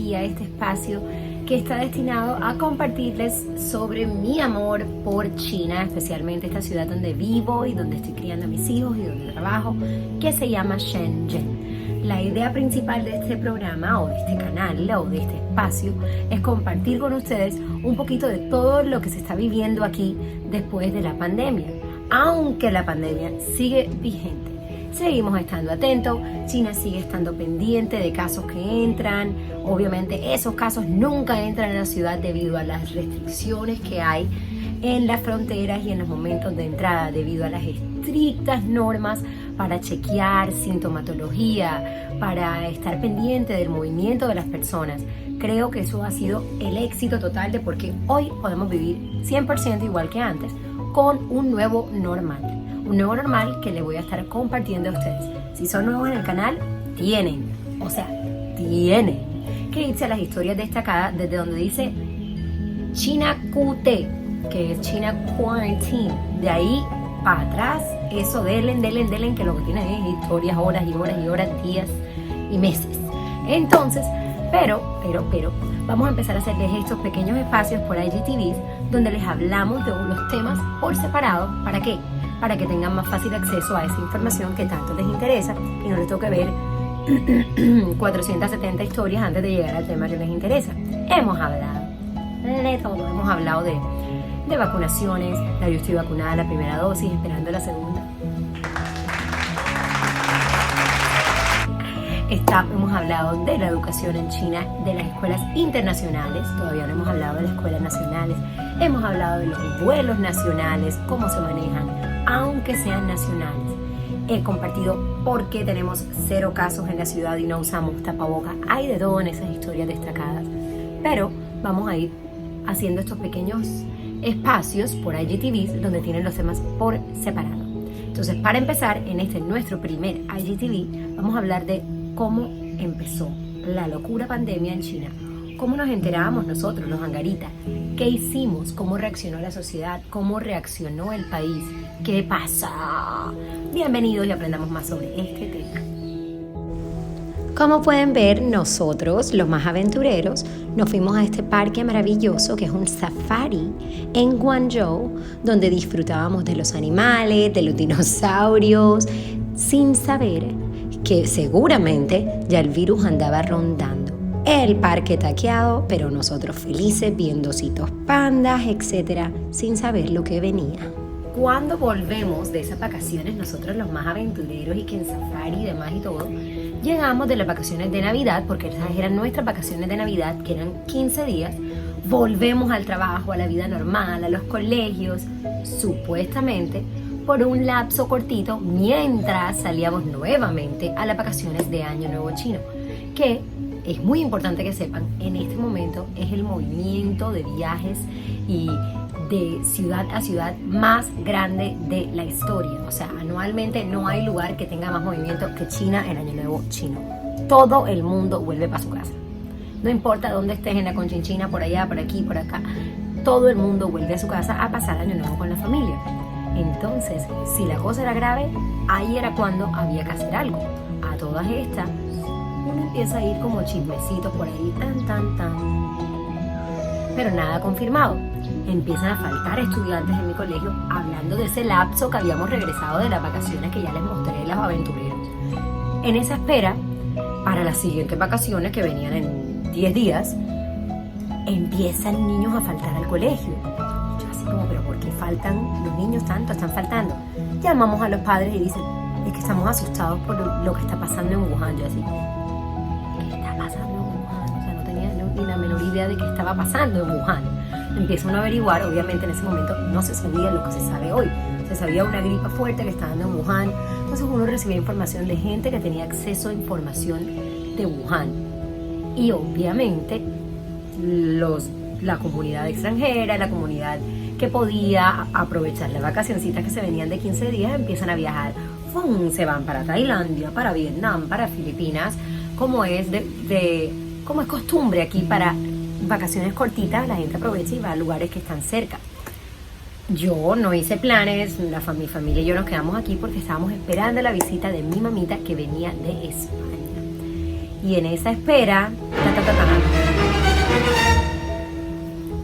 aquí a este espacio que está destinado a compartirles sobre mi amor por China, especialmente esta ciudad donde vivo y donde estoy criando a mis hijos y donde trabajo, que se llama Shenzhen. La idea principal de este programa o de este canal o de este espacio es compartir con ustedes un poquito de todo lo que se está viviendo aquí después de la pandemia, aunque la pandemia sigue vigente. Seguimos estando atentos, China sigue estando pendiente de casos que entran. Obviamente esos casos nunca entran a la ciudad debido a las restricciones que hay en las fronteras y en los momentos de entrada, debido a las estrictas normas para chequear sintomatología, para estar pendiente del movimiento de las personas. Creo que eso ha sido el éxito total de por qué hoy podemos vivir 100% igual que antes, con un nuevo normal. Un nuevo normal que les voy a estar compartiendo a ustedes. Si son nuevos en el canal, tienen que irse a las historias destacadas desde donde dice China QT, que es China Quarantine. De ahí para atrás, eso delen, que lo que tienen es historias, horas y horas y horas, días y meses. Entonces, pero, vamos a empezar a hacerles estos pequeños espacios por IGTVs donde les hablamos de los temas por separado. ¿Para qué? Para que tengan más fácil acceso a esa información que tanto les interesa y no les toque ver 470 historias antes de llegar al tema que les interesa. Hemos hablado de todo, hemos hablado de vacunaciones. Yo estoy vacunada la primera dosis, esperando la segunda. Hemos hablado de la educación en China, de las escuelas internacionales, todavía no hemos hablado de las escuelas nacionales. Hemos hablado de los vuelos nacionales, cómo se manejan, aunque sean nacionales. He compartido por qué tenemos 0 casos en la ciudad y no usamos tapabocas. Hay de todo en esas historias destacadas. Pero vamos a ir haciendo estos pequeños espacios por IGTVs donde tienen los temas por separado. Entonces, para empezar, en este nuestro primer IGTV, vamos a hablar de cómo empezó la locura pandemia en China. ¿Cómo nos enterábamos nosotros, los angaritas? ¿Qué hicimos? ¿Cómo reaccionó la sociedad? ¿Cómo reaccionó el país? ¿Qué pasa? Bienvenidos y aprendamos más sobre este tema. Como pueden ver, nosotros, los más aventureros, nos fuimos a este parque maravilloso que es un safari en Guangzhou, donde disfrutábamos de los animales, de los dinosaurios, sin saber que seguramente ya el virus andaba rondando. El parque taqueado, pero nosotros felices viendo ositos pandas, etcétera, sin saber lo que venía. Cuando volvemos de esas vacaciones, nosotros los más aventureros y que en safari y demás y todo, llegamos de las vacaciones de Navidad, porque esas eran nuestras vacaciones de Navidad, que eran 15 días, volvemos al trabajo, a la vida normal, a los colegios, supuestamente, por un lapso cortito, mientras salíamos nuevamente a las vacaciones de Año Nuevo Chino, que es muy importante que sepan, en este momento es el movimiento de viajes y de ciudad a ciudad más grande de la historia. O sea, anualmente no hay lugar que tenga más movimiento que China en Año Nuevo Chino. Todo el mundo vuelve para su casa. No importa dónde estés, en la Conchinchina, por allá, por aquí, por acá. Todo el mundo vuelve a su casa a pasar Año Nuevo con la familia. Entonces, si la cosa era grave, ahí era cuando había que hacer algo. A todas estas, uno empieza a ir como chismecitos por ahí, tan. Pero nada confirmado. Empiezan a faltar estudiantes en mi colegio hablando de ese lapso que habíamos regresado de las vacaciones que ya les mostré de los aventureros. En esa espera, para las siguientes vacaciones que venían en 10 días, empiezan niños a faltar al colegio. Yo así como, ¿pero por qué faltan los niños tanto? Están faltando. Llamamos a los padres y dicen, es que estamos asustados por lo que está pasando en Wuhan. Yo así, ¿qué está pasando en Wuhan? O sea, no tenía ni la menor idea de qué estaba pasando en Wuhan. Empieza uno a averiguar, obviamente en ese momento no se sabía lo que se sabe hoy. Se sabía una gripa fuerte que estaba dando en Wuhan. Entonces uno recibía información de gente que tenía acceso a información de Wuhan. Y obviamente la comunidad extranjera, la comunidad que podía aprovechar las vacacioncitas que se venían de 15 días, empiezan a viajar. ¡Fum! Se van para Tailandia, para Vietnam, para Filipinas, como es costumbre aquí para vacaciones cortitas, la gente aprovecha y va a lugares que están cerca. Yo no hice planes, mi familia y yo nos quedamos aquí porque estábamos esperando la visita de mi mamita que venía de España. Y en esa espera,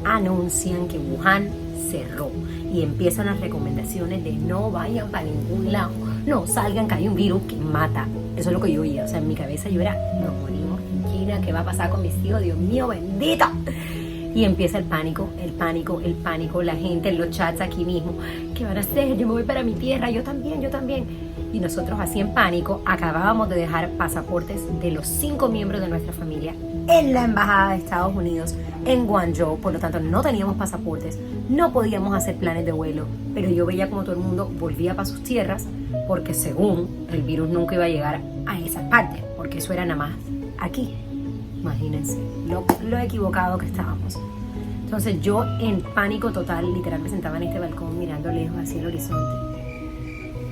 anuncian que Wuhan cerró y empiezan las recomendaciones de no vayan para ningún lado, no salgan, que hay un virus que mata. Eso es lo que yo oía, o sea, en mi cabeza yo era, nos morimos en China, ¿qué va a pasar con mis hijos? Dios mío, bendito. Y empieza el pánico, la gente en los chats aquí mismo, ¿qué van a hacer? Yo me voy para mi tierra, yo también. Y nosotros así en pánico acabábamos de dejar pasaportes de los 5 miembros de nuestra familia en la embajada de Estados Unidos en Guangzhou, por lo tanto no teníamos pasaportes, no podíamos hacer planes de vuelo, pero yo veía como todo el mundo volvía para sus tierras porque según el virus nunca iba a llegar a esas partes, porque eso era nada más aquí. Imagínense lo equivocado que estábamos. Entonces yo en pánico total, literal me sentaba en este balcón mirando lejos hacia el horizonte.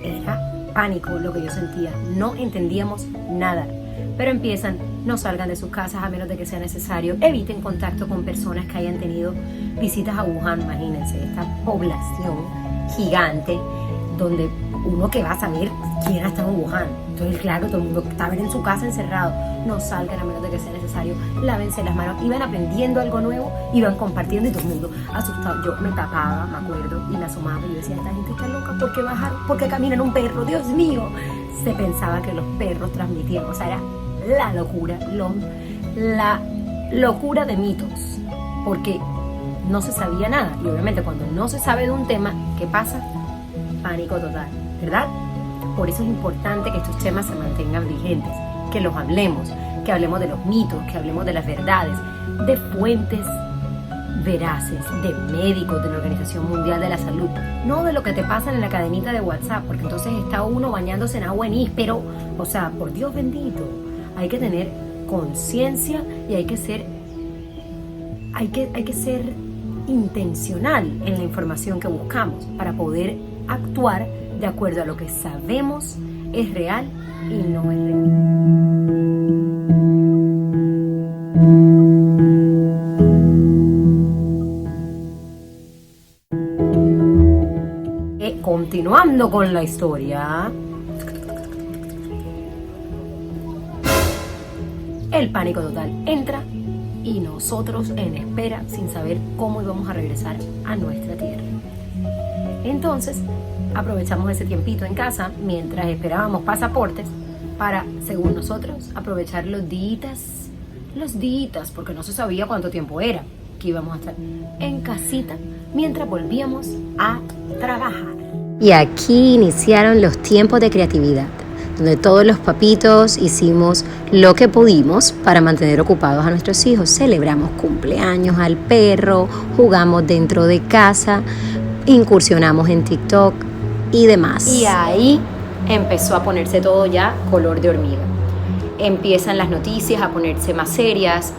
Era pánico lo que yo sentía, no entendíamos nada. Pero empiezan, no salgan de sus casas a menos de que sea necesario, eviten contacto con personas que hayan tenido visitas a Wuhan. Imagínense, esta población gigante donde uno que va a saber quién ha estado en Wuhan. Entonces claro, todo el mundo estaba en su casa encerrado, no salgan a menos de que sea necesario, lávense las manos, iban aprendiendo algo nuevo, iban compartiendo y todo el mundo asustado. Yo me tapaba, me acuerdo, y me asomaba y yo decía, esta gente está loca, ¿por qué bajaron? ¿Por qué caminan un perro? Dios mío. Se pensaba que los perros transmitían, o sea, era la locura de mitos, porque no se sabía nada. Y obviamente cuando no se sabe de un tema, ¿qué pasa? Pánico total, ¿verdad? Por eso es importante que estos temas se mantengan vigentes, que los hablemos, que hablemos de los mitos, que hablemos de las verdades, de fuentes veraces, de médicos, de la Organización Mundial de la Salud, no de lo que te pasa en la cadenita de WhatsApp, porque entonces está uno bañándose en agua en íspero. O sea, por Dios bendito, hay que tener conciencia y hay que ser intencional en la información que buscamos para poder actuar de acuerdo a lo que sabemos es real y no es real. Continuando con la historia, el pánico total entra y nosotros en espera sin saber cómo íbamos a regresar a nuestra tierra. Entonces aprovechamos ese tiempito en casa mientras esperábamos pasaportes para, según nosotros, aprovechar los días, porque no se sabía cuánto tiempo era que íbamos a estar en casita mientras volvíamos a trabajar. Y aquí iniciaron los tiempos de creatividad, donde todos los papitos hicimos lo que pudimos para mantener ocupados a nuestros hijos. Celebramos cumpleaños al perro, jugamos dentro de casa, incursionamos en TikTok y demás. Y ahí empezó a ponerse todo ya color de hormiga. Empiezan las noticias a ponerse más serias.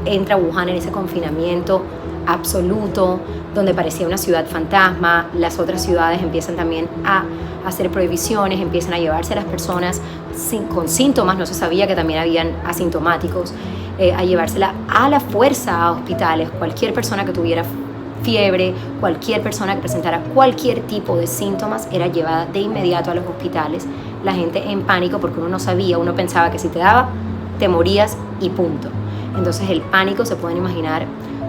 Entra Wuhan en ese confinamiento absoluto, donde parecía una ciudad fantasma. Las otras ciudades empiezan también a hacer prohibiciones, empiezan a llevarse a las personas con síntomas, no se sabía que también habían asintomáticos, a llevársela a la fuerza a hospitales. Cualquier persona que tuviera fiebre, cualquier persona que presentara cualquier tipo de síntomas era llevada de inmediato a los hospitales. La gente en pánico porque uno no sabía, uno pensaba que si te daba, te morías y punto. Entonces el pánico, se pueden imaginar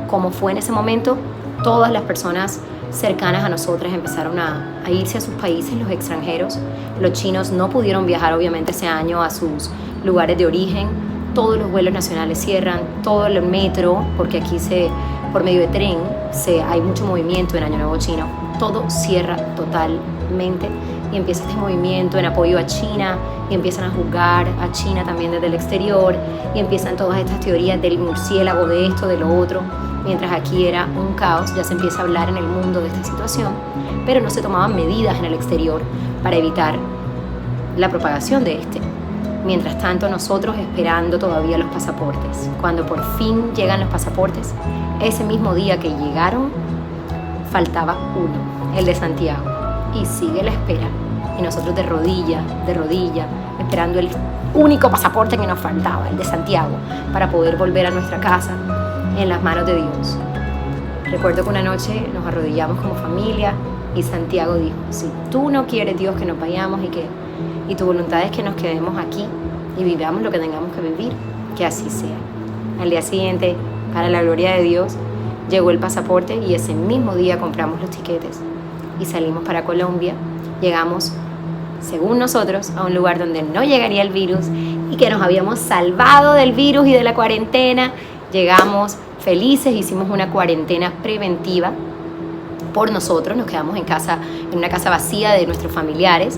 cómo fue en ese momento. Todas las personas cercanas a nosotras empezaron a irse a sus países, los extranjeros. Los chinos no pudieron viajar obviamente ese año a sus lugares de origen. Todos los vuelos nacionales cierran, todo el metro, porque aquí por medio de tren hay mucho movimiento en Año Nuevo Chino. Todo cierra totalmente y empieza este movimiento en apoyo a China y empiezan a juzgar a China también desde el exterior y empiezan todas estas teorías del murciélago, de esto, de lo otro. Mientras aquí era un caos, ya se empieza a hablar en el mundo de esta situación, pero no se tomaban medidas en el exterior para evitar la propagación de este. Mientras tanto, nosotros esperando todavía los pasaportes. Cuando por fin llegan los pasaportes, ese mismo día que llegaron, faltaba uno, el de Santiago, y sigue la espera. Y nosotros de rodilla, esperando el único pasaporte que nos faltaba, el de Santiago, para poder volver a nuestra casa en las manos de Dios. Recuerdo que una noche nos arrodillamos como familia y Santiago dijo, si tú no quieres, Dios, que nos vayamos y tu voluntad es que nos quedemos aquí y vivamos lo que tengamos que vivir, que así sea. Al día siguiente, para la gloria de Dios, llegó el pasaporte y ese mismo día compramos los tiquetes y salimos para Colombia. Llegamos, según nosotros, a un lugar donde no llegaría el virus y que nos habíamos salvado del virus y de la cuarentena. Llegamos felices, hicimos una cuarentena preventiva por nosotros, nos quedamos en casa, en una casa vacía de nuestros familiares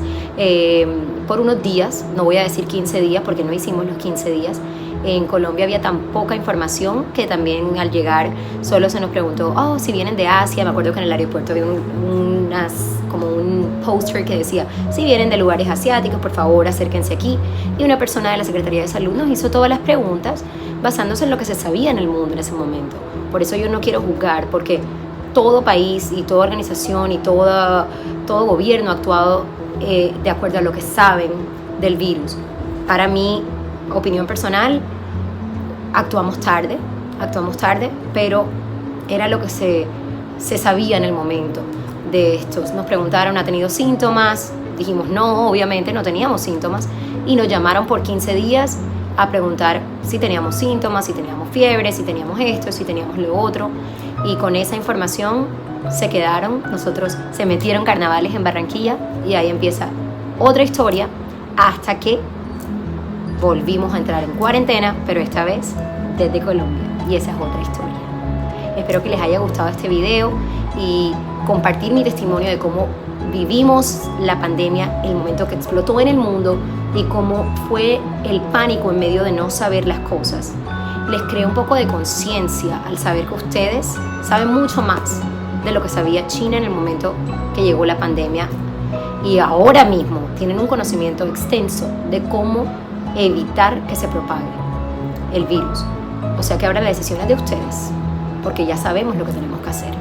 por unos días, no voy a decir 15 días porque no hicimos los 15 días. En Colombia había tan poca información que también al llegar solo se nos preguntó, si vienen de Asia. Me acuerdo que en el aeropuerto había como un póster que decía, si vienen de lugares asiáticos, por favor acérquense aquí. Y una persona de la Secretaría de Salud nos hizo todas las preguntas basándose en lo que se sabía en el mundo en ese momento. Por eso yo no quiero juzgar, porque todo país y toda organización y todo gobierno ha actuado de acuerdo a lo que saben del virus. Para mí, opinión personal, actuamos tarde, pero era lo que se sabía en el momento de estos. Nos preguntaron, ¿ha tenido síntomas? Dijimos, no, obviamente no teníamos síntomas. Y nos llamaron por 15 días a preguntar si teníamos síntomas, si teníamos fiebre, si teníamos esto, si teníamos lo otro. Y con esa información se quedaron. Nosotros se metieron carnavales en Barranquilla y ahí empieza otra historia hasta que volvimos a entrar en cuarentena, pero esta vez desde Colombia, y esa es otra historia. Espero que les haya gustado este video y compartir mi testimonio de cómo vivimos la pandemia, el momento que explotó en el mundo y cómo fue el pánico en medio de no saber las cosas. Les creó un poco de conciencia al saber que ustedes saben mucho más de lo que sabía China en el momento que llegó la pandemia, y ahora mismo tienen un conocimiento extenso de cómo evitar que se propague el virus. O sea que ahora la decisión es de ustedes, porque ya sabemos lo que tenemos que hacer.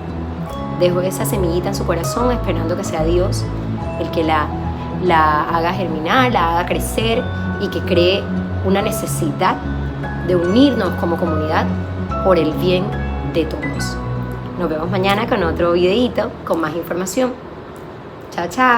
Dejo esa semillita en su corazón esperando que sea Dios el que la haga germinar, la haga crecer y que cree una necesidad de unirnos como comunidad por el bien de todos. Nos vemos mañana con otro videito con más información. Chao, chao.